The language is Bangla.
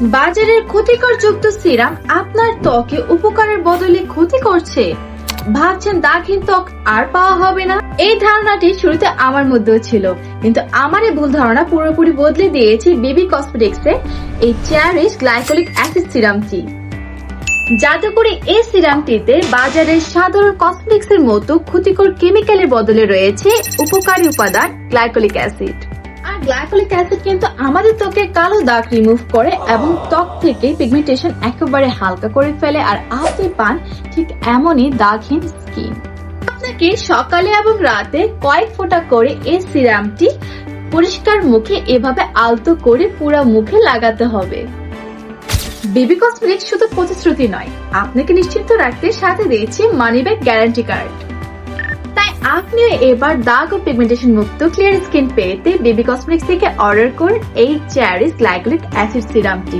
বাজারের ক্ষতিকর যুক্ত সিরাম আপনার ত্বকে উপকারের বদলে ক্ষতি করছে। ভাবছেন দাগহীন ত্বক আর পাওয়া হবে না? এই ধারণাটি শুরুতে আমার মধ্যেও ছিল, কিন্তু আমার এই ভুল ধারণা পুরোপুরি বদলে দিয়েছে বেবি কসমেটিক্স এর এই চেরিশ গ্লাইকোলিক অ্যাসিড সিরামটি। যাতে করে এই সিরামটিতে বাজারের সাধারণ কসমেটিক্স এর মতো ক্ষতিকর কেমিক্যালের বদলে রয়েছে উপকারী উপাদান গ্লাইকোলিক অ্যাসিড। আর গ্লাইকোলিক অ্যাসিড কিন্তু আমাদের ত্বকের কালো দাগ রিমুভ করে এবং ত্বক থেকে পিগমেন্টেশন একেবারে হালকা করে ফেলে, আর আপনি পান ঠিক এমনই দাগহীন স্কিন। আপনাকে সকালে এবং রাতে কয়েক ফোঁটা করে এই সিরামটি পরিষ্কার মুখে এভাবে আলতো করে পুরো মুখে লাগাতে হবে। বেবি কসমেটিক্স শুধু প্রতিশ্রুতি নয়, আপনাকে নিশ্চিন্ত রাখতে সাথে দিয়েছি মানি ব্যাক গ্যারান্টি কার্ড। তাই আপনিও এবার দাগ ও পিগমেন্টেশন মুক্ত ক্লিয়ার স্কিন পেতে বেবি কসমেটিক্স থেকে অর্ডার করুন এই চেরিশ গ্লাইকোলিক অ্যাসিড সিরামটি।